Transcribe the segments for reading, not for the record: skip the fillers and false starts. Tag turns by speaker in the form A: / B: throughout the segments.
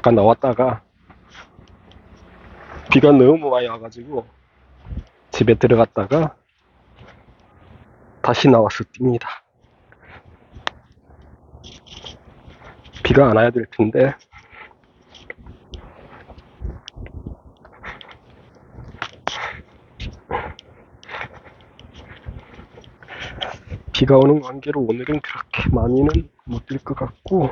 A: 잠깐 나왔다가 비가 너무 많이 와가지고 집에 들어갔다가 다시 나와서 뜁니다. 비가 안 와야 될 텐데 비가 오는 관계로 오늘은 그렇게 많이는 못 뛸 것 같고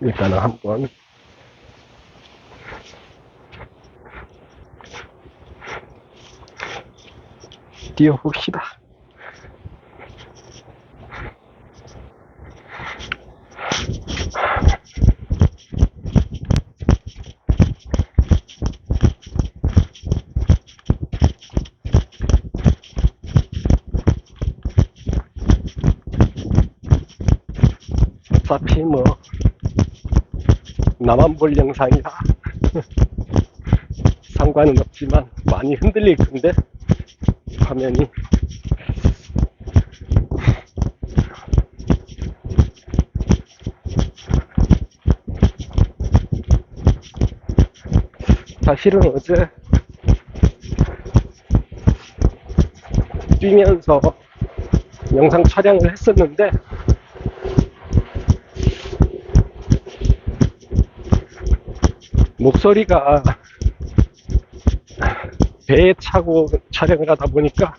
A: 일단은 한번 뛰어봅시다. 어차피 뭐 나만 볼 영상이라 상관은 없지만 많이 흔들릴 건데 화면이 사실은 어제 뛰면서 영상 촬영을 했었는데 목소리가 배에 차고 촬영을 하다 보니까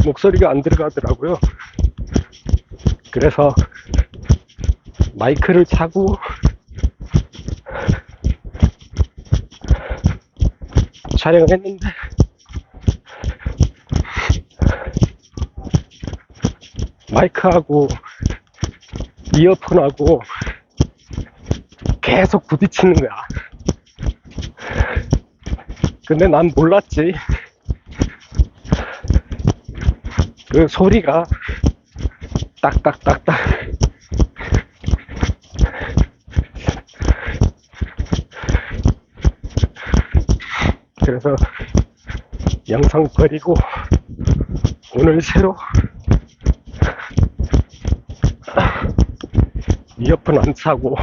A: 목소리가 안 들어가더라고요. 그래서 마이크를 차고 촬영을 했는데 마이크하고 이어폰하고 계속 부딪히는 거야. 근데 난 몰랐지. 그 소리가 딱딱딱딱 그래서 영상 버리고 오늘 새로 이어폰 안 차고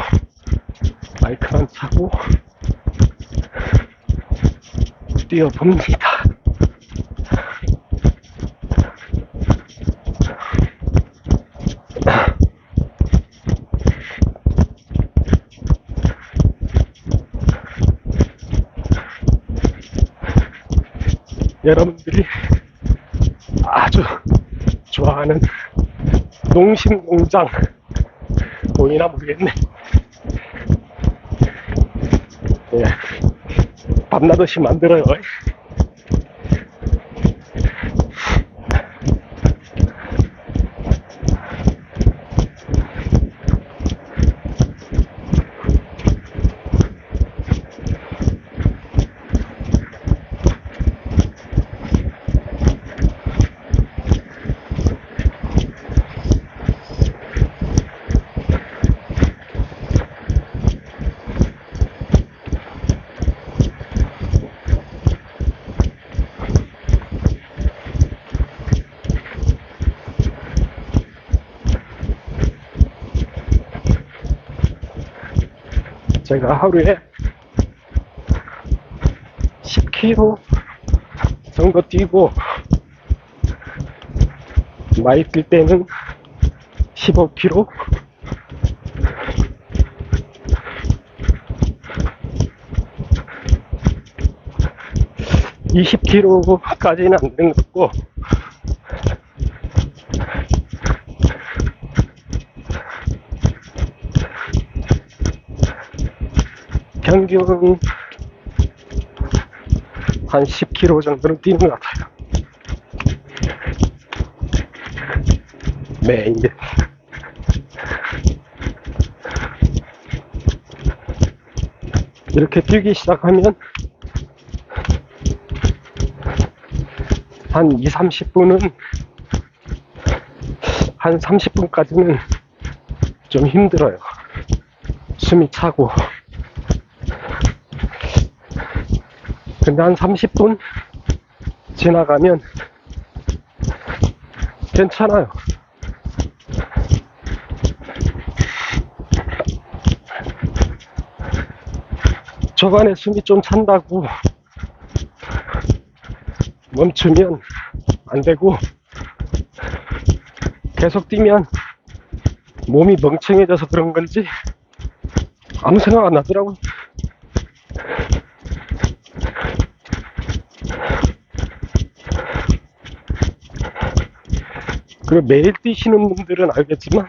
A: 마이크 안 차고 뛰어봅니다. 여러분들이 아주 좋아하는 농심공장 보이나 모르겠네. 예, 밤낮없이 만들어요. 제가 하루에 10km 정도 뛰고 많이 뛸 때는 15km 20km까지는 안 되는 것 같고 평균 한 10km 정도는 뛰는 것 같아요. 매일. 이렇게 뛰기 시작하면 한 20-30분은 한 30분까지는 좀 힘들어요. 숨이 차고. 근데 한 30분 지나가면 괜찮아요. 초반에 숨이 좀 찬다고 멈추면 안 되고, 계속 뛰면 몸이 멍청해져서 그런 건지 아무 생각 안 나더라고요. 그리고 매일 뛰시는 분들은 알겠지만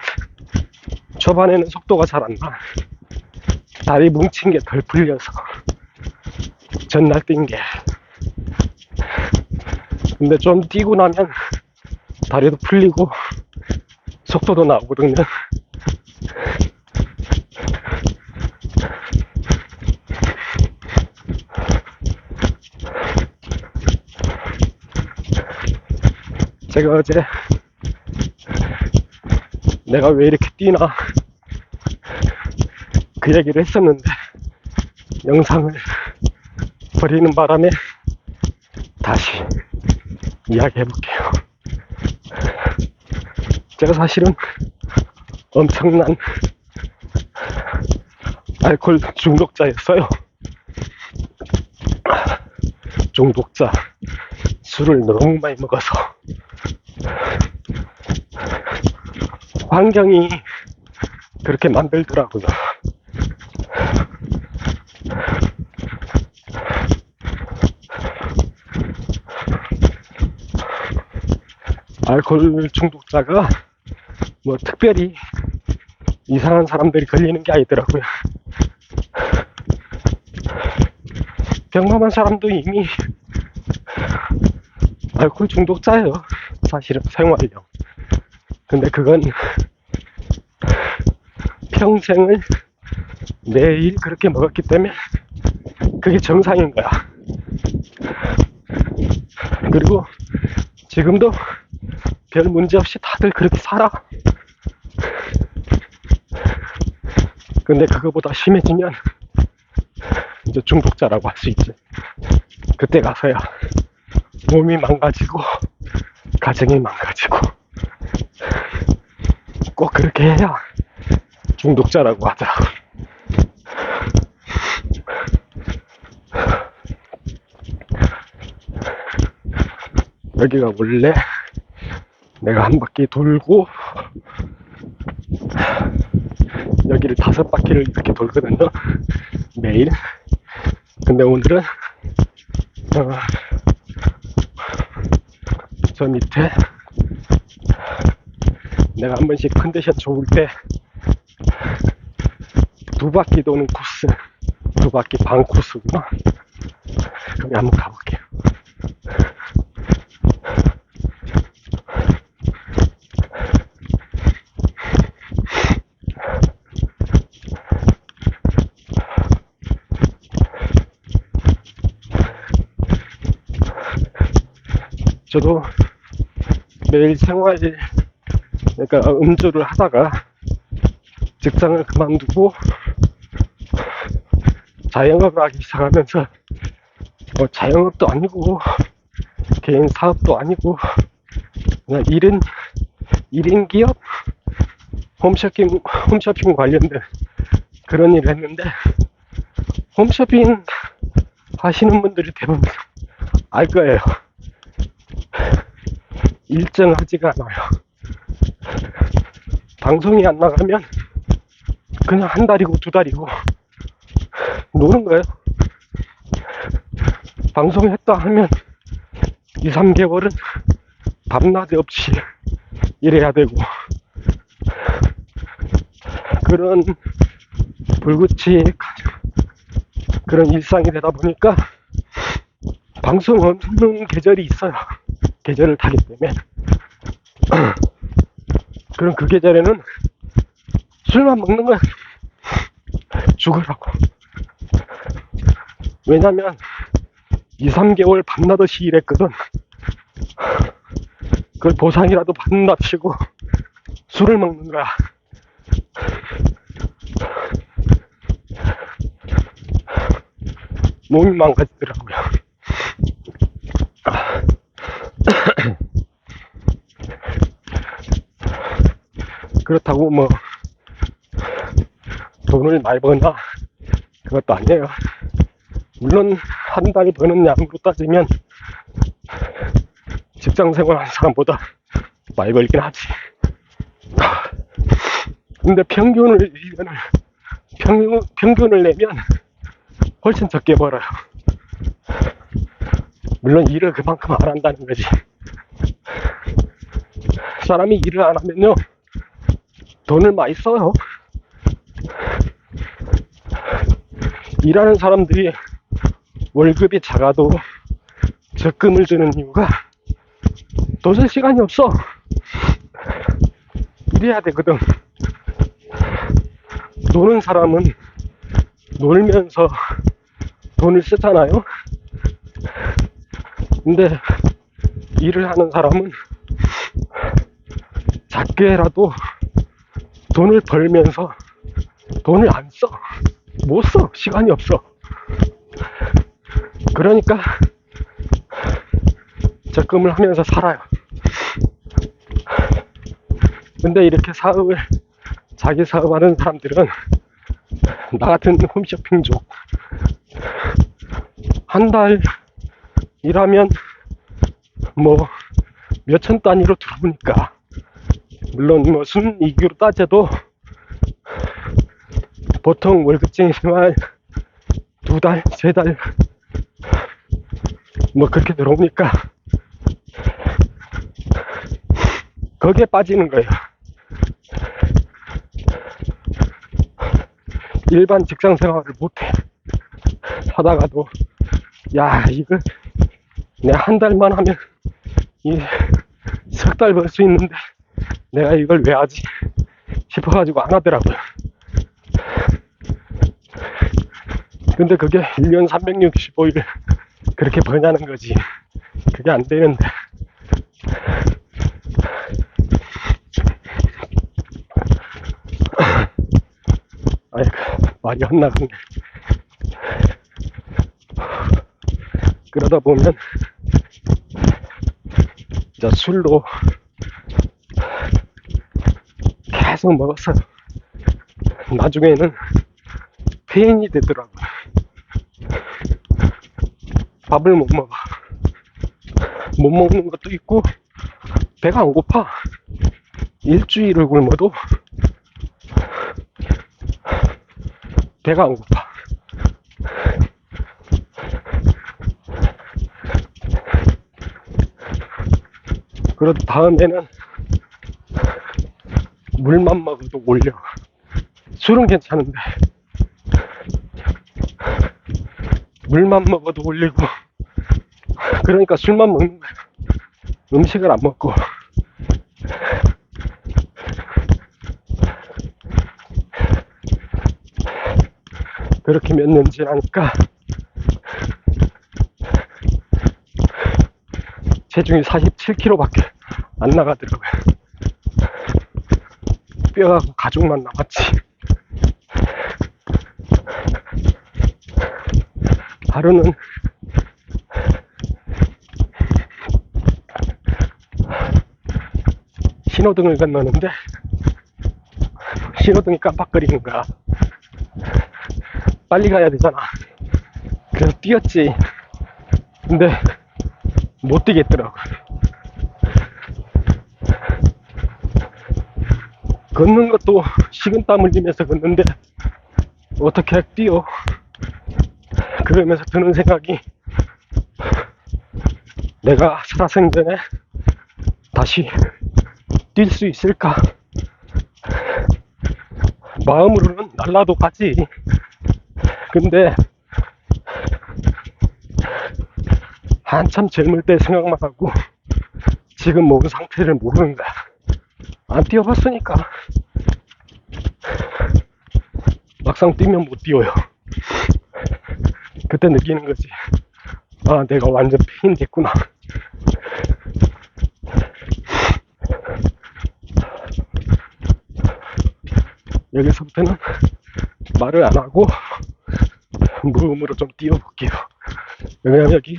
A: 초반에는 속도가 잘 안 나. 다리 뭉친 게 덜 풀려서, 전날 뛴 게. 근데 좀 뛰고 나면 다리도 풀리고 속도도 나오거든요. 제가 어제 내가 왜 이렇게 뛰나 그 얘기를 했었는데, 영상을 버리는 바람에 다시 이야기해볼게요. 제가 사실은 엄청난 알코올 중독자였어요. 중독자. 술을 너무 많이 먹어서. 환경이 그렇게 만들더라고요. 알코올 중독자가 뭐 특별히 이상한 사람들이 걸리는 게 아니더라고요. 평범한 사람도 이미 알코올 중독자예요. 사실은 생활형. 근데 그건 평생을 매일 그렇게 먹었기 때문에 그게 정상인 거야. 그리고 지금도 별 문제 없이 다들 그렇게 살아. 근데 그거보다 심해지면 이제 중독자라고 할 수 있지. 그때 가서야 몸이 망가지고 가정이 망가지고, 꼭 그렇게 해야 중독자라고 하더라고. 여기가 원래 내가 한 바퀴 돌고 여기를 5바퀴를 이렇게 돌거든요, 매일. 근데 오늘은 저 밑에 내가 한 번씩 컨디션 좋을 때 2바퀴 도는 코스, 2바퀴 반 코스구나. 여기 한번 가볼게요. 저도 매일 생활, 그러니까 음주를 하다가 직장을 그만두고 자영업을 하기 시작하면서, 자영업도 아니고 개인 사업도 아니고 그냥 1인 기업? 홈쇼핑 관련된 그런 일을 했는데, 홈쇼핑 하시는 분들이 대부분 알 거예요. 일정하지가 않아요. 방송이 안 나가면 그냥 1달이고 2달이고 노는 거예요. 방송했다 하면 2, 3개월은 밤낮이 없이 일해야 되고, 그런 불규칙 그런 일상이 되다 보니까 방송 없는 계절이 있어요. 계절을 타기 때문에. 그럼 그 계절에는 술만 먹는 거야. 죽으라고. 왜냐면 2, 3개월 밤낮 없이 일했거든. 그걸 보상이라도 받는답시고 술을 먹는 거야. 몸이 망가지더라고요. 그렇다고 뭐 돈을 많이 버나 그것도 아니에요. 물론 한 달 버는 양으로 따지면 직장 생활하는 사람보다 많이 벌긴 하지. 근데 평균을 내면 훨씬 적게 벌어요. 물론 일을 그만큼 안 한다는 거지. 사람이 일을 안 하면요 돈을 많이 써요. 일하는 사람들이 월급이 작아도 적금을 드는 이유가 돈 쓸 시간이 없어. 일해야 되거든. 노는 사람은 놀면서 돈을 쓰잖아요. 근데 일을 하는 사람은 작게라도 돈을 벌면서 돈을 안 써. 못 써. 시간이 없어. 그러니까 적금을 하면서 살아요. 근데 이렇게 자기 사업하는 사람들은 나 같은 홈쇼핑족 한 달 일하면 뭐 몇천 단위로 들어오니까 물론 뭐 순이익으로 따져도 보통 월급쟁이 생활 2달, 3달 뭐 그렇게 들어오니까 거기에 빠지는 거예요. 일반 직장 생활을 못해. 하다가도 야 이거 내가 한 달만 하면 이 석 달 벌 수 있는데 내가 이걸 왜 하지 싶어가지고 안 하더라고요. 근데 그게 1년 365일 그렇게 버냐는 거지. 그게 안 되는데. 아이고, 말이 헛나갔네. 그러다 보면, 이제 술로 계속 먹었어요. 나중에는 폐인이 되더라고요. 밥을 못 먹어. 못 먹는 것도 있고, 배가 안 고파. 일주일을 굶어도 배가 안 고파. 그러다 다음에는 물만 먹어도 올려. 술은 괜찮은데 물만 먹어도 올리고. 그러니까 술만 먹는 거야. 음식을 안 먹고. 그렇게 몇 년째 하니까 체중이 47kg밖에 안 나가더라고요. 뼈하고 가죽만 남았지. 하루는 신호등을 건너는데 신호등이 깜빡거리는 거야. 빨리 가야 되잖아. 그래서 뛰었지. 근데 못 뛰겠더라고. 걷는 것도 식은땀 흘리면서 걷는데 어떻게 뛰어. 그러면서 드는 생각이 내가 살아생전에 다시 뛸 수 있을까. 마음으로는 날라도 가지. 근데 한참 젊을 때 생각만 하고 지금 몸 상태를 모르는 거야. 안 뛰어봤으니까. 막상 뛰면 못 뛰어요. 그때 느끼는 거지. 아, 내가 완전 폐인 됐구나. 여기서부터는 말을 안 하고 무음으로 좀 뛰어볼게요. 왜냐면 여기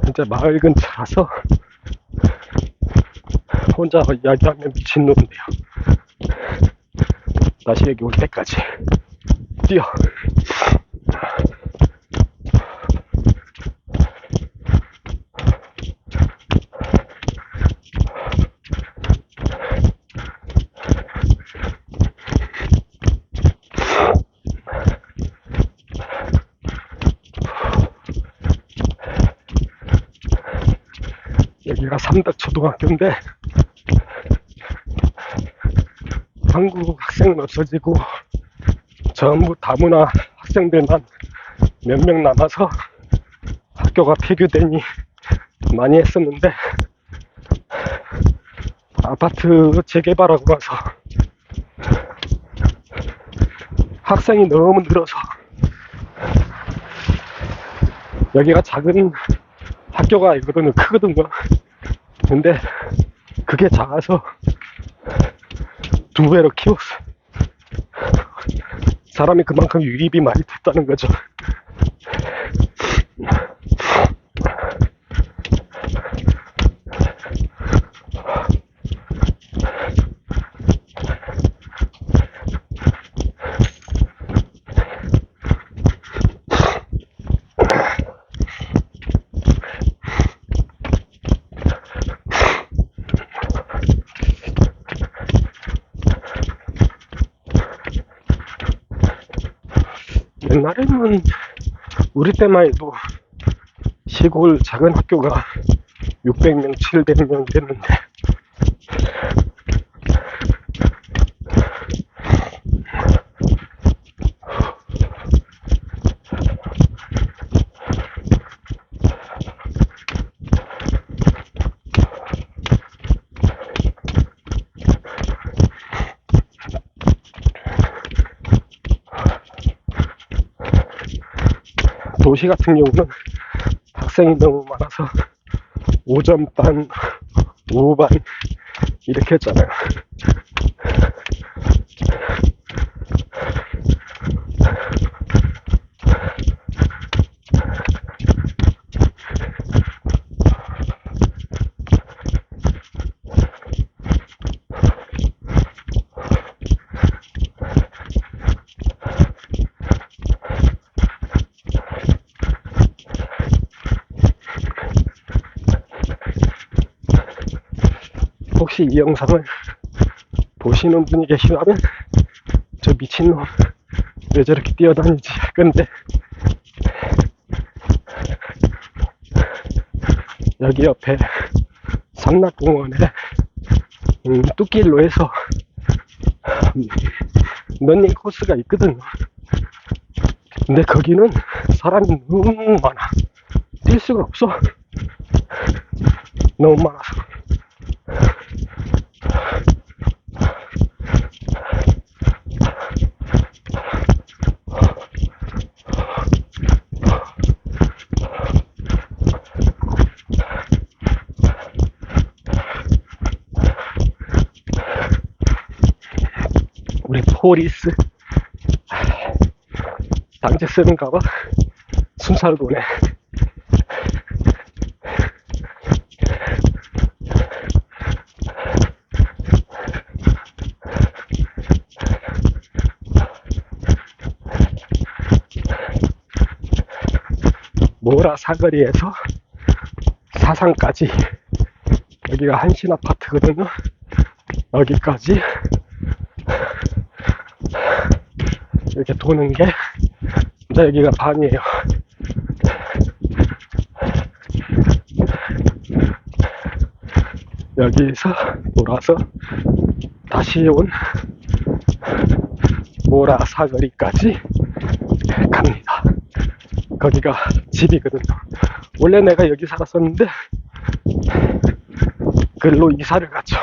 A: 진짜 마을 근처라서 혼자 이야기하면 미친놈인데요. 다시 여기 올 때까지 뛰어. 여기가 삼덕초등학교인데 한국 학생은 없어지고 전부 다문화 학생들만 몇 명 남아서 학교가 폐교되니 많이 했었는데 아파트 재개발하고 나서 학생이 너무 늘어서 여기가 작은 학교가 아니거든요. 크거든요. 근데 그게 작아서 2배로 키웠어. 사람이 그만큼 유입이 많이 됐다는 거죠. 옛날에는 우리 때만 해도 시골 작은 학교가 600명, 700명 됐는데 도시 같은 경우는 학생이 너무 많아서 5점반, 5반 이렇게 했잖아요. 혹시 이 영상을 보시는 분이 계시다면 저 미친놈 왜 저렇게 뛰어다니지 할 건데 여기 옆에 상락공원에 뚝길로 해서 러닝 코스가 있거든요. 근데 거기는 사람이 너무 많아. 뛸 수가 없어. 너무 많아서. 우리 포리스 당제 쓰는가봐. 순찰 도네. 모라 사거리에서 사상까지 여기가 한신 아파트거든요. 여기까지 이렇게 도는 게 이제 여기가 반이에요. 여기서 돌아서 다시 온 모라 사거리까지 갑니다. 거기가 집이거든요. 원래 내가 여기 살았었는데 글로 이사를 갔죠.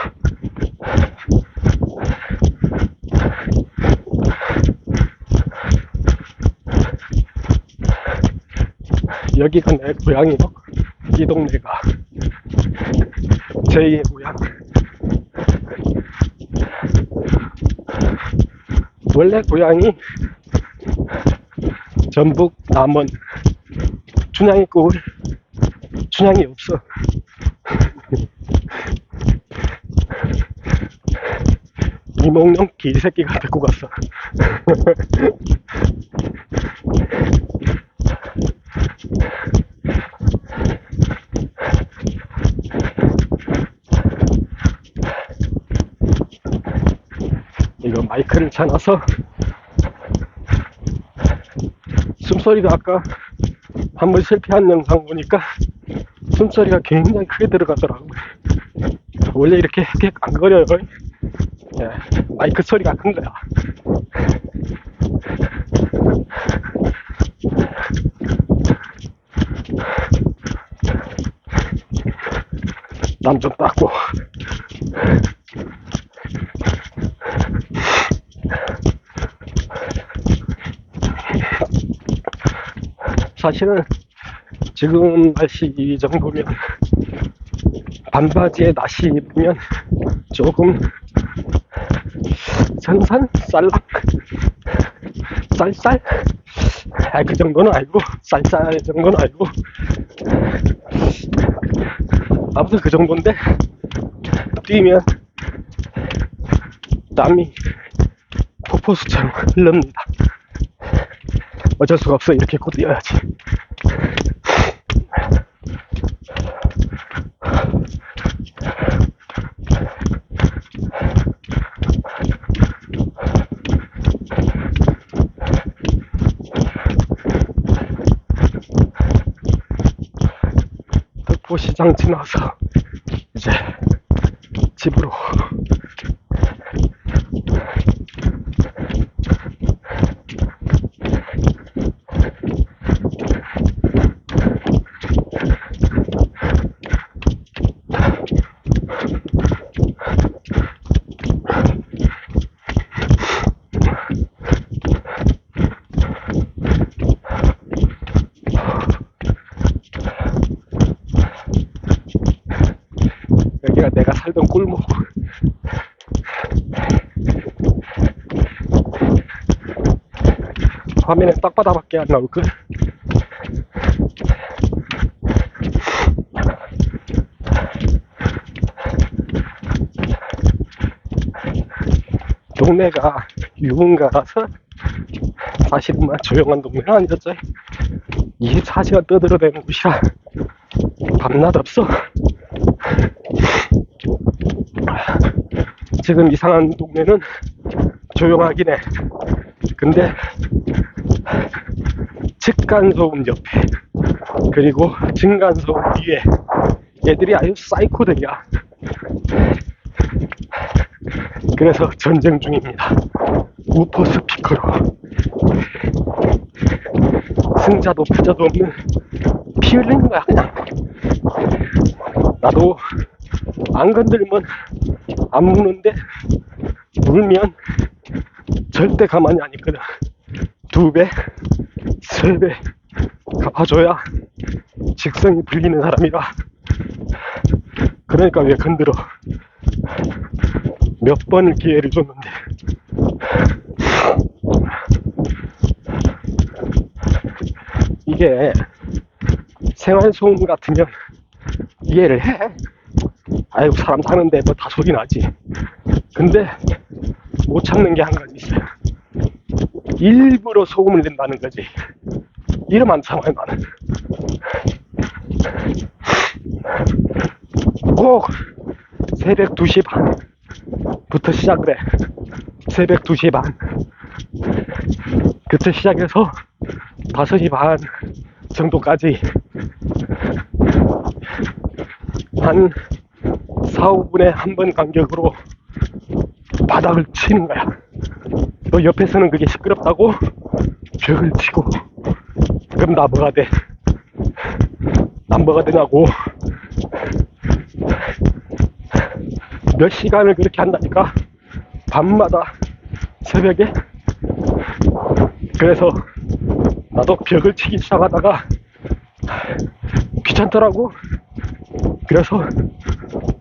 A: 여기가 내 고향이요. 이 동네가 제2의 고향. 원래 고향이 전북 남원 춘향이 꿀. 춘향이 없어. 이몽룡 개새끼가 데리고 갔어. 이거 마이크를 찾아서 숨소리가 아까 한번 실패한 영상 보니까 숨소리가 굉장히 크게 들어가더라고. 원래 이렇게 안 거려요. 예, 마이크 소리가 큰 거야. 땀 좀 닦고. 사실은 지금 날씨 이 정도면 반바지에 나시 입으면 조금 선선? 쌀랑? 쌀쌀? 그 정도는 아니고, 쌀쌀 정도는 아니고, 아무튼 그 정도인데 뛰면 땀이 폭포수처럼 흐릅니다. 어쩔 수가 없어. 이렇게 입고 뛰어야지. 덕포시장 지나서 이제 집으로. 여기가 내가 살던 꿀목. 화면에 딱바닥밖에 안 나올걸? 동네가 유흥가라서 사실은 조용한 동네가 아니었죠. 24시간 떠들어대는 곳이라 밤낮 없어. 지금 이상한 동네는 조용하긴 해. 근데 층간소음 옆에 그리고 층간소음 뒤에 얘들이 아주 사이코들이야. 그래서 전쟁 중입니다. 우퍼 스피커로. 승자도 패자도 없는 피 흘리는 거야 그냥. 나도 안 건들면 안 무는데 물면 절대 가만히 안 있거든. 2배, 3배 갚아줘야 직성이 풀리는 사람이라. 그러니까 왜 건들어. 몇 번을 기회를 줬는데. 이게 생활소음 같으면 이해를 해. 아이고 사람 사는데 뭐 다 소리 나지. 근데 못 참는 게 한 가지 있어요. 일부러 소음을 낸다는 거지. 이러면 안 참아요 나는. 꼭 새벽 2시 반부터 시작을 해. 새벽 2시 반 그때 시작해서 5시 반 정도까지 한 4, 5분에 한 번 간격으로 바닥을 치는 거야. 또 옆에서는 그게 시끄럽다고 벽을 치고. 그럼 나 뭐가 돼? 난 뭐가 되냐고. 몇 시간을 그렇게 한다니까. 밤마다 새벽에. 그래서 나도 벽을 치기 시작하다가 귀찮더라고. 그래서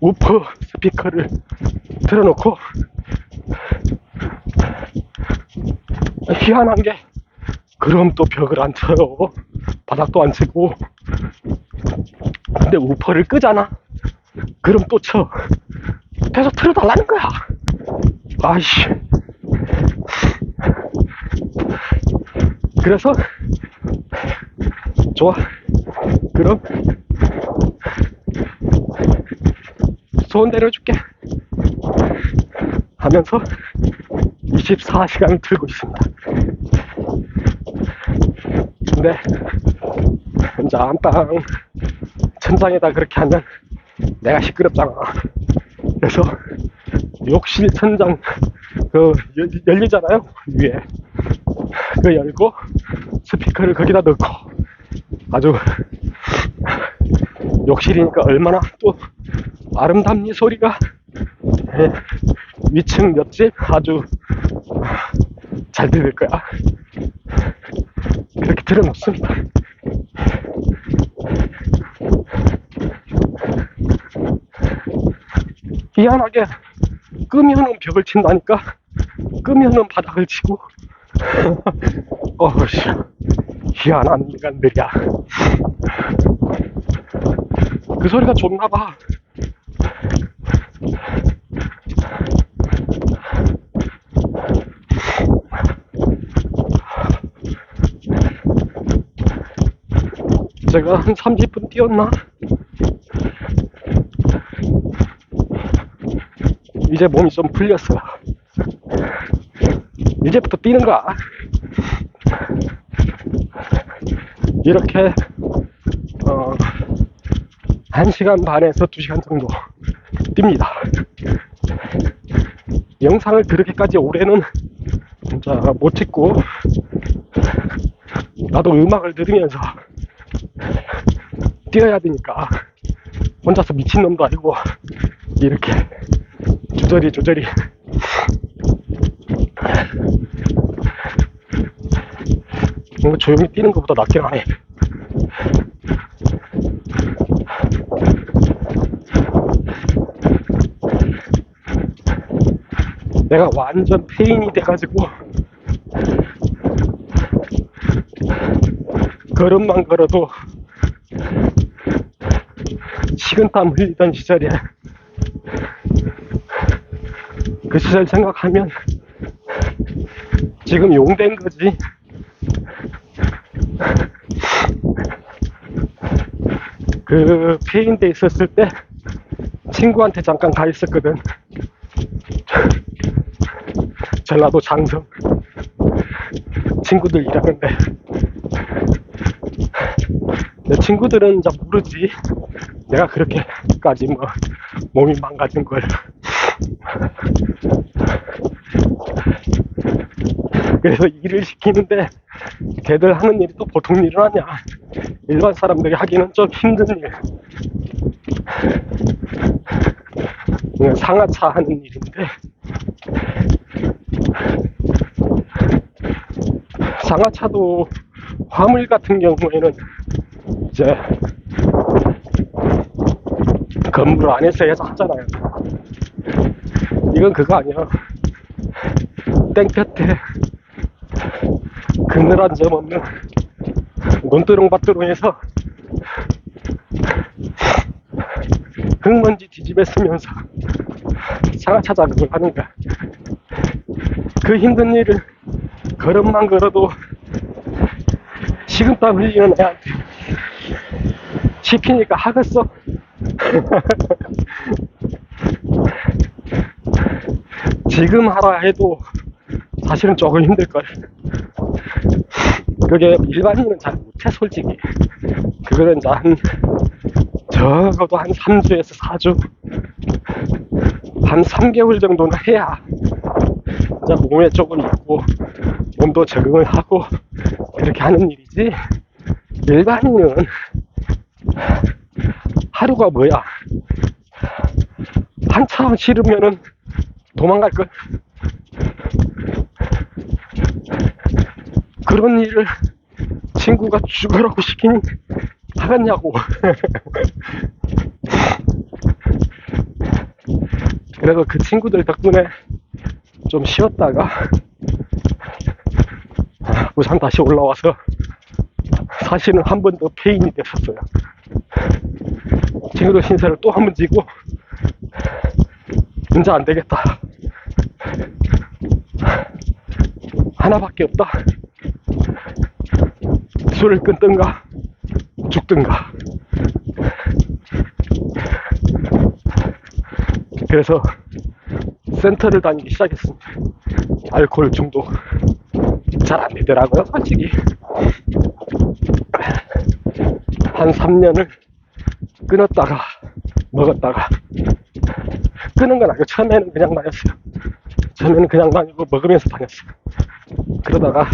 A: 우퍼 스피커를 틀어놓고. 희한한 게 그럼 또 벽을 안 쳐요. 바닥도 안 치고. 근데 우퍼를 끄잖아. 그럼 또 쳐. 계속 틀어달라는 거야. 아이씨. 그래서 좋아. 그럼 소원 내려줄게 하면서 24시간을 들고 있습니다. 근데 이제 안방 천장에다 그렇게 하면 내가 시끄럽잖아. 그래서 욕실 천장 그 열리잖아요, 위에. 그 열고 스피커를 거기다 넣고 아주 욕실이니까 얼마나 또 아름답니 소리가. 예, 위층 옆집 아주 잘 들릴 거야. 그렇게 틀어놓습니다. 희한하게 끄면은 벽을 친다니까 끄면은 바닥을 치고. 어씨, 희한한 인간들이야. 그 소리가 좋나봐. 제가 한 30분 뛰었나? 이제 몸이 좀 풀렸어요. 이제부터 뛰는가? 이렇게 1시간 반에서 2시간 정도 뜁니다. 영상을 그렇게까지 오래는 진짜 못 찍고, 나도 음악을 들으면서 뛰어야 되니까 혼자서 미친놈도 아니고 이렇게 조절이 뭔가 조용히 뛰는 것보다 낫긴 하네. 내가 완전 페인이 돼가지고 걸음만 걸어도 식은땀 흘리던 시절에 그 시절 생각하면 지금 용된 거지. 그 페인돼 있었을 때 친구한테 잠깐 가 있었거든. 전라도 장성 친구들 일하는데 내 친구들은 잘 모르지 내가 그렇게까지 뭐 몸이 망가진 걸. 그래서 일을 시키는데 걔들 하는 일이 또 보통 일은 아니야. 일반 사람들이 하기는 좀 힘든 일. 상하차 하는 일인데, 상하차도 화물 같은 경우에는 이제 건물 안에서 해서 하잖아요. 이건 그거 아니야. 땡볕에 그늘 한 점 없는 논두렁밭두렁에서 흙먼지 뒤집어 쓰면서 상하차 작업을 하는 거야. 그 힘든 일을 걸음만 걸어도 식은땀 흘리는 애한테 시키니까 하겠어? 지금 하라 해도 사실은 조금 힘들걸. 그게 일반인은 잘 못해 솔직히. 그거는 이제 적어도 한 3주에서 4주 한 3개월 정도는 해야 이제 몸에 조금 있고 몸도 적응을 하고 이렇게 하는 일이지. 일반인은 하루가 뭐야, 한참 싫으면은 도망갈걸. 그런 일을 친구가 죽으라고 시키니 하겠냐고. 그래서 그 친구들 덕분에 좀 쉬었다가 부산 다시 올라와서 사실은 한 번 더 페인이 됐었어요. 친구들 신세를 또 한 번 지고 이제 안 되겠다. 하나밖에 없다. 술을 끊든가 죽든가. 그래서 센터를 다니기 시작했습니다. 알코올 중독 잘 안 되더라고요, 솔직히. 한 3년을 끊었다가 먹었다가. 끊은 건 아니고 처음에는 그냥 다녔어요. 처음에는 그냥 다니고 먹으면서 다녔어요. 그러다가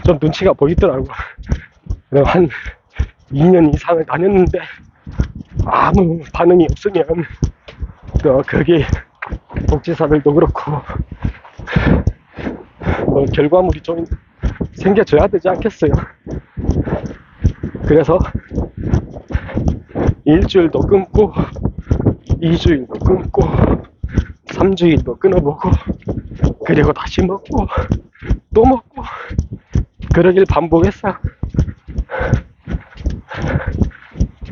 A: 좀 눈치가 보이더라고. 한 2년 이상을 다녔는데 아무 반응이 없으면 또 거기 복지사들도 그렇고 뭐 결과물이 좀 생겨줘야 되지 않겠어요. 그래서 일주일도 끊고 2주일도 끊고 3주일도 끊어보고 그리고 다시 먹고 또 먹고 그러길 반복했어.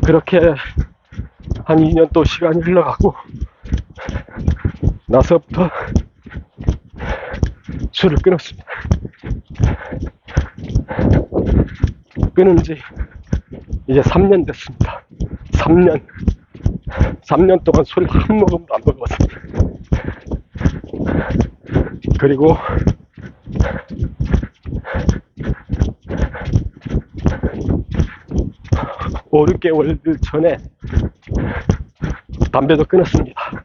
A: 그렇게 한 2년 또 시간이 흘러가고 나서부터 술을 끊었습니다. 끊은 지 이제 3년 됐습니다. 3년 동안 술 한 모금도 안 먹었습니다. 그리고 5, 6개월 전에 담배도 끊었습니다.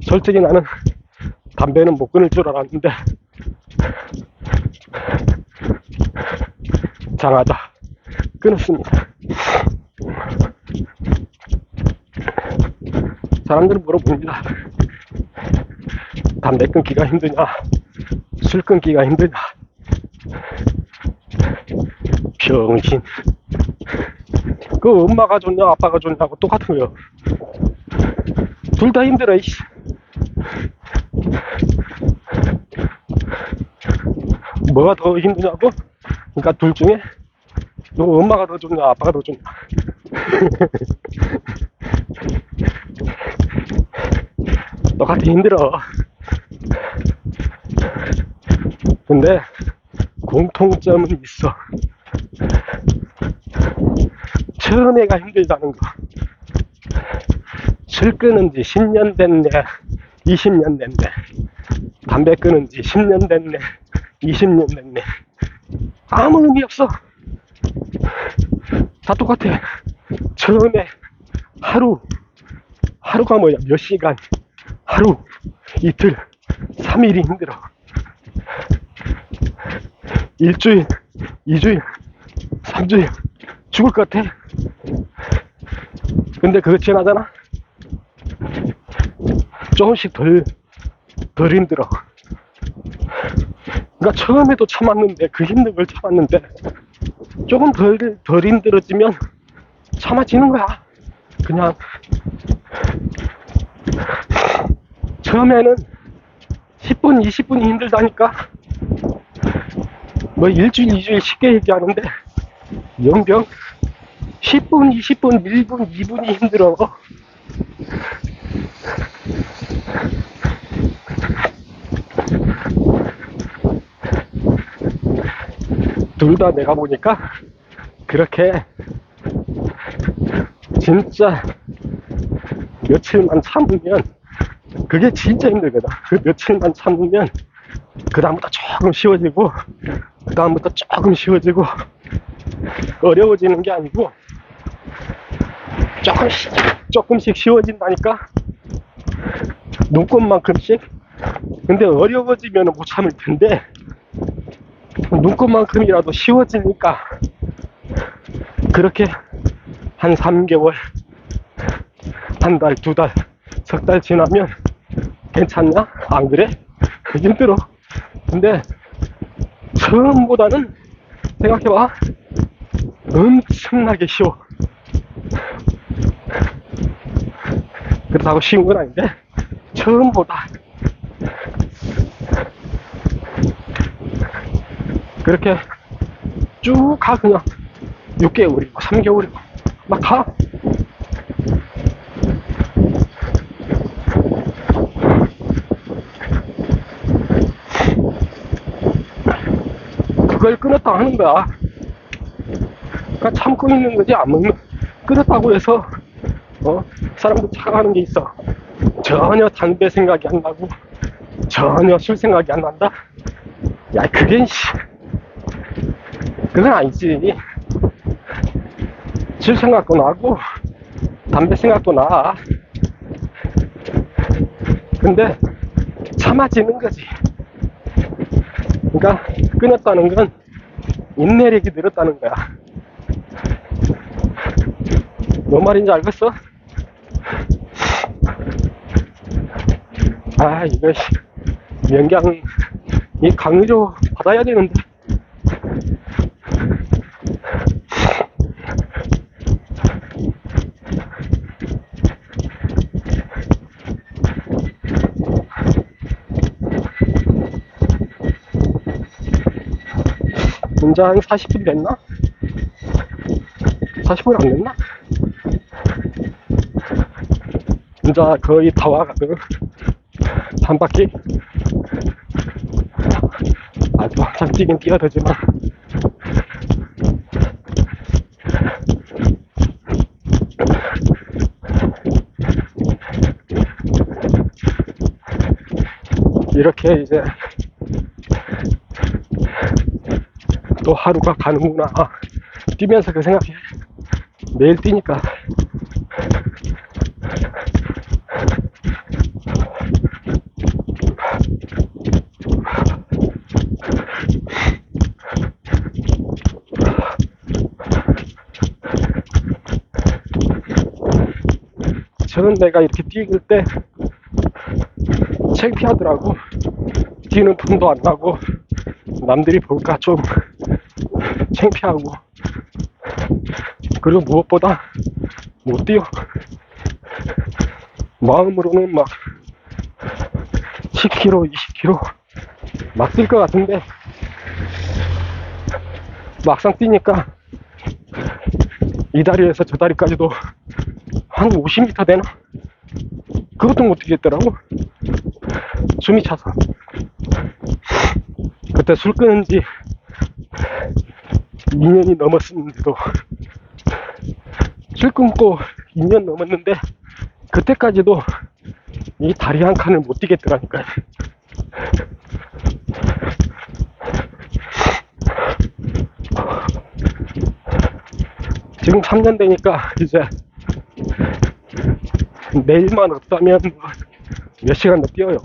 A: 솔직히 나는 담배는 못 끊을 줄 알았는데 장하다 끊었습니다. 사람들은 물어봅니다. 담배 끊기가 힘드냐, 술 끊기가 힘드냐. 병신. 그 엄마가 좋냐 아빠가 좋냐고 똑같은 거요. 둘 다 힘들어. 이씨. 뭐가 더 힘드냐고? 그러니까 둘 중에 너 엄마가 더 좋냐 아빠가 더 좋냐. 똑같이 힘들어. 근데 공통점은 있어. 처음에가 힘들다는 거. 술 끊은 지 10년 됐네, 20년 됐네. 담배 끊은 지 10년 됐네, 20년 됐네. 아무 의미 없어. 다 똑같아. 처음에 하루가 뭐야, 몇 시간, 하루, 이틀, 3일이 힘들어. 일주일, 2주일, 3주일 죽을 것 같아. 근데 그거 지나잖아? 조금씩 덜 힘들어. 그러니까 처음에도 참았는데, 그 힘든 걸 참았는데 조금 덜 힘들어지면 참아지는 거야. 그냥 처음에는 10분, 20분이 힘들다니까. 뭐 일주일, 2주일 쉽게 얘기하는데 영병 10분, 20분, 1분, 2분이 힘들어. 둘 다 내가 보니까 그렇게 진짜 며칠만 참으면 그게 진짜 힘들거든. 그 며칠만 참으면 그 다음부터 조금 쉬워지고 그 다음부터 조금 쉬워지고 어려워지는 게 아니고 조금씩 쉬워진다니까. 눈곱만큼씩. 근데 어려워지면 못 참을 텐데 눈곱만큼이라도 쉬워지니까 그렇게 한 3개월, 한 달, 2달, 석 달 지나면 괜찮냐? 안 그래? 힘들어. 근데 처음보다는 생각해봐, 엄청나게 쉬워. 그렇다고 쉬운 건 아닌데 처음보다. 그렇게 쭉 가. 그냥 6개월이고 3개월이고 막 가. 그걸 끊었다 하는 거야. 그러니까 참고 있는 거지, 안 먹는. 끊었다고 해서 사람들 착각하는 게 있어. 전혀 담배 생각이 안 나고 전혀 술 생각이 안 난다. 야, 그건 아니지. 술 생각도 나고 담배 생각도 나. 근데 참아지는 거지. 그러니까 끊었다는 건 인내력이 늘었다는 거야. 뭔 말인지 알겠어? 아, 이거 명량 이 강의료 받아야 되는데. 이제 한 40분 됐나? 40분 안 됐나? 이제 거의 다 와가지고 한 바퀴 아주 한참 뛰긴 뛰어들지만 이렇게 이제 또 하루가 가는구나. 뛰면서 그 생각해. 매일 뛰니까. 저는 내가 이렇게 뛰길 때 창피하더라고. 뛰는 틈도 안 나고 남들이 볼까 좀 창피하고, 그리고 무엇보다 못 뛰어. 마음으로는 막 10km, 20km 막 뛸 것 같은데 막상 뛰니까 이 다리에서 저 다리까지도 한 50m 되나? 그것도 못 뛰겠더라고. 숨이 차서. 그때 술 끊은 지 2년이 넘었는데도, 술 끊고 2년 넘었는데 그때까지도 이 다리 한 칸을 못 뛰겠더라니까. 지금 3년 되니까 이제 내일만 없다면 몇 시간 더 뛰어요.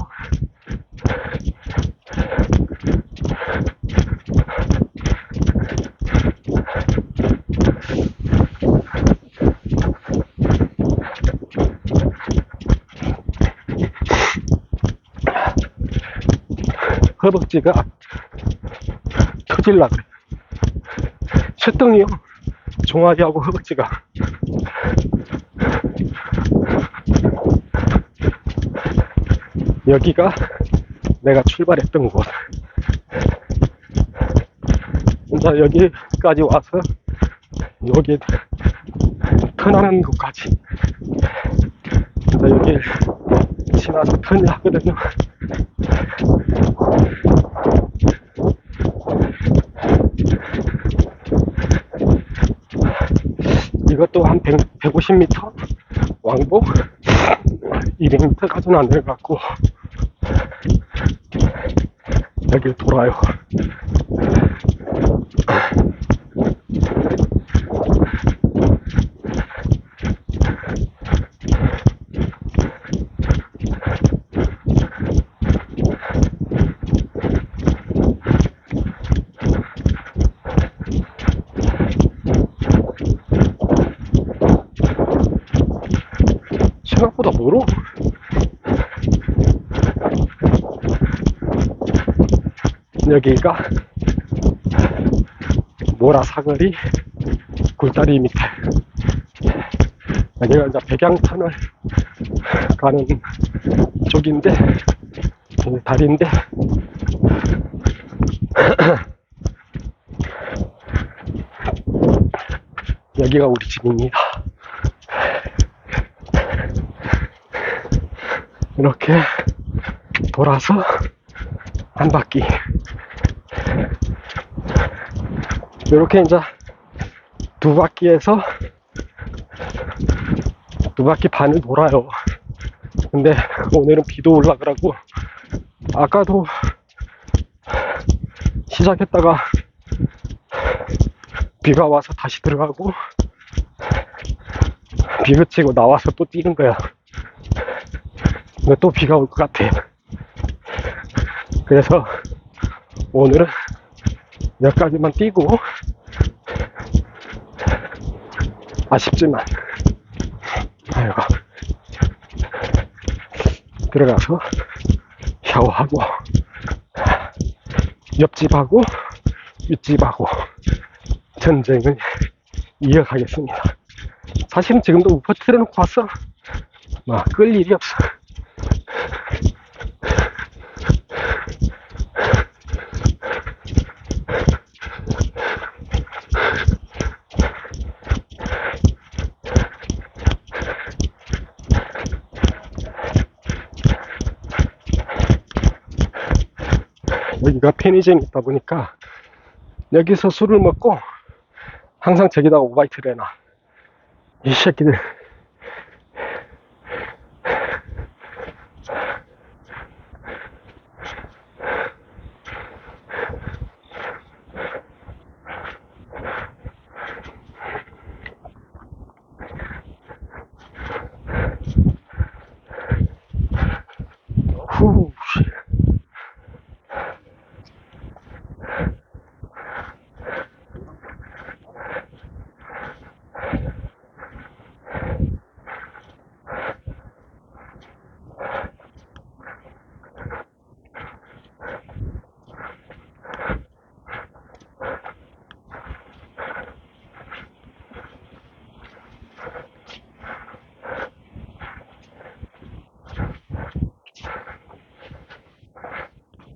A: 허벅지가 터질라 그래. 쇠덩이요. 종아리하고 허벅지가. 여기가 내가 출발했던 곳. 자, 여기까지 와서 여기 턴하는 곳까지. 자, 여기 지나서 턴을 하거든요. 이것도 한 150m 왕복 200m까지는 안 될 것 같고, 여기를 돌아요. 생각보다 멀어. 여기가 모라사거리 굴다리 밑에, 여기가 이제 백양터널 가는 쪽인데, 다리인데 여기가 우리 집입니다. 이렇게 돌아서 한 바퀴. 이렇게 이제 두 바퀴에서 두 바퀴 반을 돌아요. 근데 오늘은 비도 올라가라고 아까도 시작했다가 비가 와서 다시 들어가고 비 그치고 나와서 또 뛰는 거야. 근데 또 비가 올 것 같아. 그래서 오늘은 여기까지만 뛰고 아쉽지만 아이고 들어가서 샤워하고 옆집하고 윗집하고 전쟁을 이어가겠습니다. 사실은 지금도 우퍼 틀어놓고 왔어. 막 끌 일이 없어. 여기가 편의점이 있다 보니까 여기서 술을 먹고 항상 저기다가 오바이트를 해놔. 이 새끼들. 후.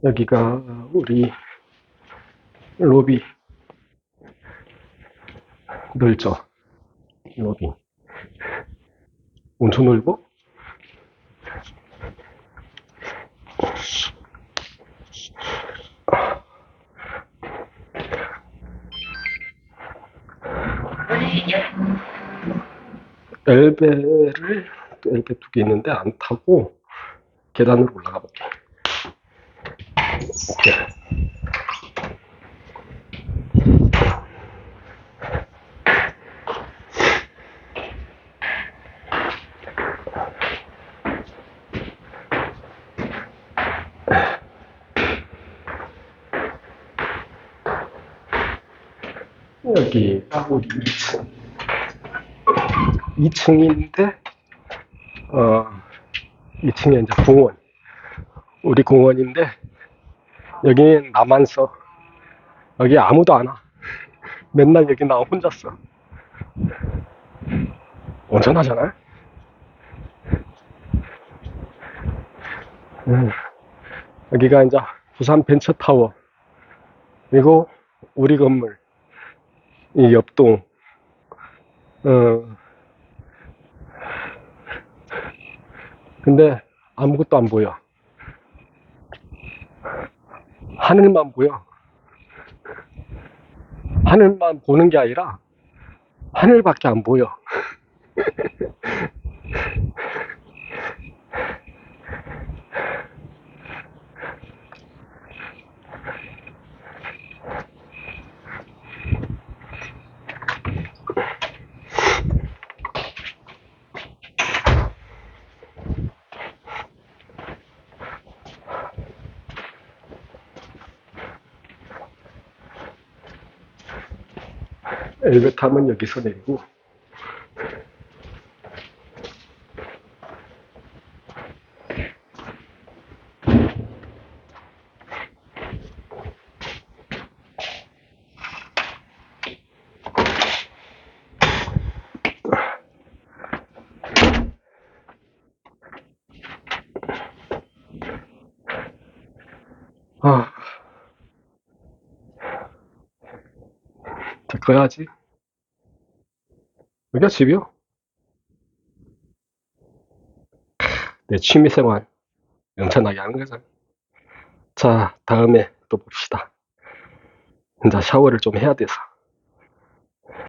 A: 여기가 우리 로비. 넓죠? 로비. 엄청 넓어? 엘베를, 또 엘베 두 개 있는데 안 타고 계단으로 올라가 볼게. 오케이. 여기가 우리 2층. 2층인데, 2층에 이제 공원. 우리 공원인데, 여기는 나만 써. 여기 아무도 안 와. 맨날 여기 나 혼자 써. 온전하잖아? 여기가 이제 부산 벤처타워. 그리고 우리 건물. 이 옆동. 근데 아무것도 안 보여. 하늘만 보여. 하늘만 보는 게 아니라 하늘밖에 안 보여. 엘베 타면 여기서 내리고, 자, 그래야지. 여기가 집이요? 내 취미생활 영천하게 하는 거잖아. 자, 다음에 또 봅시다. 이제 샤워를 좀 해야 돼서.